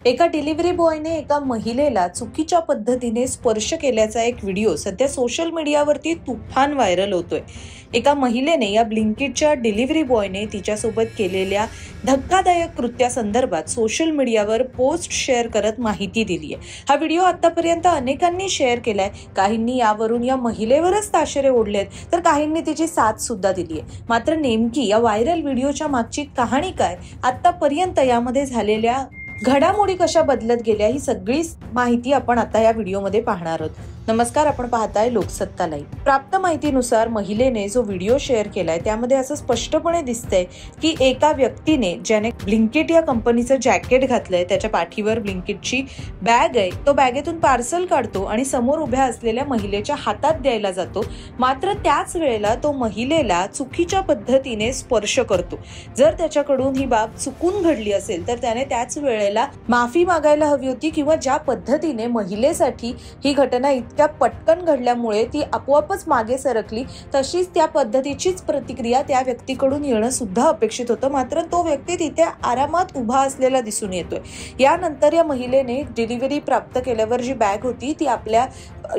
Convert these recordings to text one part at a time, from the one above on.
एका डिलिव्हरी बॉयने एका महिलेला चुकीच्या पद्धतीने स्पर्श केल्याचा एक व्हिडिओ सध्या सोशल मीडियावरती तुफान व्हायरल होतोय। एका महिलेने या ब्लिंकिटच्या डिलिव्हरी बॉयने तिच्यासोबत केलेल्या धक्कादायक कृत्यासंदर्भात सोशल मीडियावर पोस्ट शेअर करत माहिती दिली आहे। हा व्हिडिओ आतापर्यंत अनेकांनी शेअर केलाय। काहींनी यावरून या महिलेवरच ताशेरे ओढलेत, तर काहींनी तिची साथ सुद्धा दिली आहे। मात्र नेमकी या व्हायरल व्हिडिओच्या मागची कहाणी काय, आतापर्यंत यामध्ये झालेल्या घडामोडी कशा बदलत गेल्या, ही सगळी माहिती आपण आता या व्हिडिओमध्ये पाहणार आहोत। नमस्कार, आपण पाहताय लोकसत्ता लाईव्ह। प्राप्त माहितीनुसार महिलेने जो व्हिडिओ शेअर केलाय त्यामध्ये असं स्पष्टपणे दिसतंय की एका व्यक्तीने ज्याने ब्लिंकिट या कंपनीचं जॅकेट घातलंय, त्याच्या पाठीवर ब्लिंकिटची बॅग आहे, तो बॅगेतून पार्सल काढतो आणि समोर उभ्या असलेल्या महिलेच्या हातात द्यायला जातो। मात्र त्याच वेळेला तो महिलेला चुकीच्या पद्धतीने स्पर्श करतो। जर त्याच्याकडून ही बाब चुकून घडली असेल तर त्याने त्याच वेळेला माफी मागायला हवी होती, किंवा ज्या पद्धतीने महिलेसाठी ही घटना इतक्या पटकन घडल्यामुळे ती आपोआपच मागे सरकली, तशीच त्या पद्धतीचीच प्रतिक्रिया त्या व्यक्तीकडून येणं सुद्धा अपेक्षित होतं। मात्र तो व्यक्ती तिथे आरामात उभा असलेला दिसून येतोय। यानंतर या महिलेने डिलिव्हरी प्राप्त केल्यावर जी बॅग होती ती आपल्या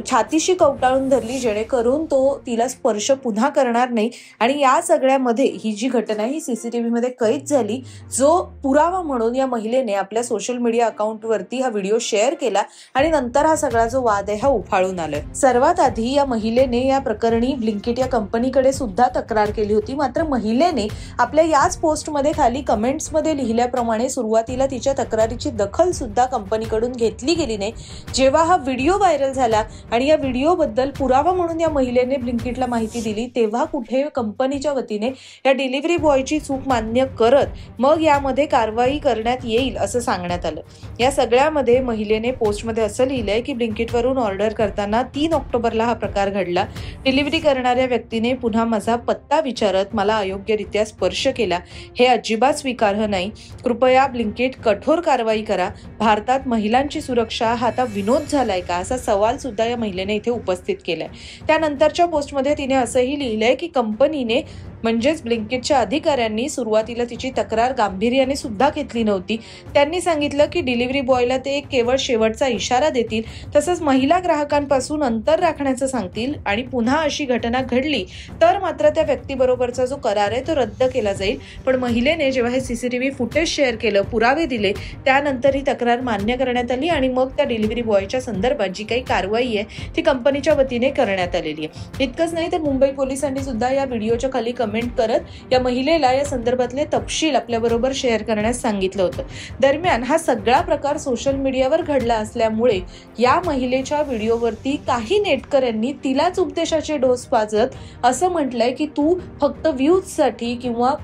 छातीशी कवटाळून धरली, जेणेकरून तो तिला स्पर्श पुन्हा करणार नाही। आणि या सगळ्यामध्ये ही जी घटना ही सीसीटीव्ही मध्ये कैद झाली, जो पुरावा म्हणून या महिलेने आपल्या सोशल मीडिया अकाउंटवरती हा व्हिडिओ शेअर केला आणि नंतर हा सगळा जो वाद आहे हा उफाळून आलाय। सर्वात आधी या महिलेने या प्रकरणी ब्लिंकिट या कंपनीकडे सुद्धा तक्रार केली होती। मात्र महिलेने आपल्या याच पोस्टमध्ये खाली कमेंट्स मध्ये लिहिल्याप्रमाणे सुरुवातीला तिच्या तक्रारीची दखल सुद्धा कंपनीकडून घेतली गेली नाही। जेव्हा हा व्हिडिओ व्हायरल झाला आणि या व्हिडिओ बद्दल पुरावा म्हणून या महिलेने ब्लिंकिटला माहिती दिली, तेव्हा कुठे कंपनीच्या वतीने या डिलिव्हरी बॉयची चूक मान्य करत मग यामध्ये कारवाई करण्यात येईल असं सांगण्यात आलं। या सगळ्यामध्ये महिलेने पोस्टमध्ये असं लिहिलंय की ब्लिंकिटवरून ऑर्डर करताना 3 ऑक्टोबरला हा प्रकार घडला। डिलिव्हरी करणाऱ्या व्यक्तीने पुन्हा माझा पत्ता विचारत मला अयोग्यरित्या स्पर्श केला। हे अजिबात स्वीकार्य नाही। कृपया ब्लिंकिट कठोर कारवाई करा। भारतात महिलांची सुरक्षा हा आता विनोद झालाय का, असा सवाल सुद्धा या महिलेने इथे उपस्थित केलाय। त्यानंतरच्या पोस्टमध्ये तिने असंही लिहिलंय की कंपनीने म्हणजेच ब्लिंकिटच्या अधिकाऱ्यांनी सुरुवातीला तिची तक्रार गांभीर्याने सुद्धा घेतली नव्हती। त्यांनी सांगितलं की डिलिव्हरी बॉयला ते केवळ शेवटचा इशारा देतील, तसंच महिला ग्राहकांपासून अंतर राखण्याचं सांगतील आणि पुन्हा अशी घटना घडली तर मात्र त्या व्यक्तीबरोबरचा जो करार आहे तो रद्द केला जाईल। पण महिलेने जेव्हा हे सीसीटीव्ही फुटेज शेअर केलं, पुरावे दिले, त्यानंतर ही तक्रार मान्य करण्यात आली आणि मग त्या डिलिव्हरी बॉयच्या संदर्भात जी काही कारवाई आहे ती कंपनीच्या वतीने करण्यात आलेली आहे। इतकंच नाही तर मुंबई पोलिसांनी सुद्धा या व्हिडिओच्या खाली कमेंट करत या महिलेला या संदर्भातले तपशील आपल्याबरोबर शेअर करण्यास सांगितलं होतं। दरम्यान हा सगळा प्रकार सोशल मीडियावर घडला असल्यामुळे या महिलेच्या व्हिडिओवरती काही नेटकऱ्यांनी तिलाच उपदेशाचे डोस पाजत असं म्हटलंय की तू फक्त व्ह्यूजसाठी किंवा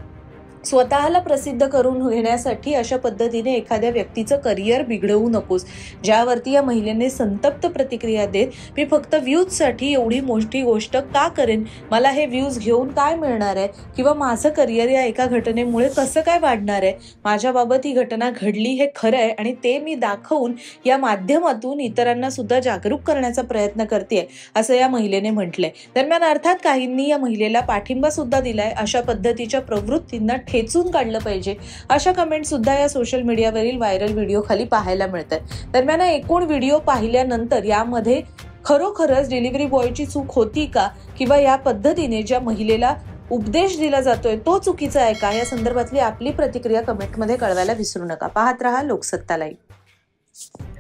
स्वतःला प्रसिद्ध करून घेण्यासाठी अशा पद्धतीने एखाद्या व्यक्तीचं करिअर बिघडवू नकोस। ज्यावरती या महिलेने संतप्त प्रतिक्रिया देत, मी फक्त व्ह्यूजसाठी एवढी मोठी गोष्ट का करेन, मला हे व्ह्यूज घेऊन काय मिळणार आहे, किंवा माझं करिअर या एका घटनेमुळे कसं काय वाढणार आहे, माझ्याबाबत ही घटना घडली हे खरं आहे आणि ते मी दाखवून या माध्यमातून इतरांना सुद्धा जागरूक करण्याचा प्रयत्न करते, असं या महिलेने म्हटलंय। दरम्यान अर्थात काहींनी या महिलेला पाठिंबा सुद्धा दिलाय। अशा पद्धतीच्या प्रवृत्तींना खेचून काढलं पाहिजे, अशा कमेंट सुद्धा या सोशल मीडियावरील व्हायरल व्हिडिओ खाली पाहायला मिळतात। दरम्यान एकूण व्हिडिओ पाहिल्यानंतर यामध्ये खरोखरच डिलिव्हरी बॉयची चूक होती का, किंवा या पद्धतीने ज्या महिलेला उपदेश दिला जातोय तो चुकीचा आहे का, या संदर्भातली आपली प्रतिक्रिया कमेंटमध्ये कळवायला विसरू नका। पाहत रहा लोकसत्ता लाईव्ह।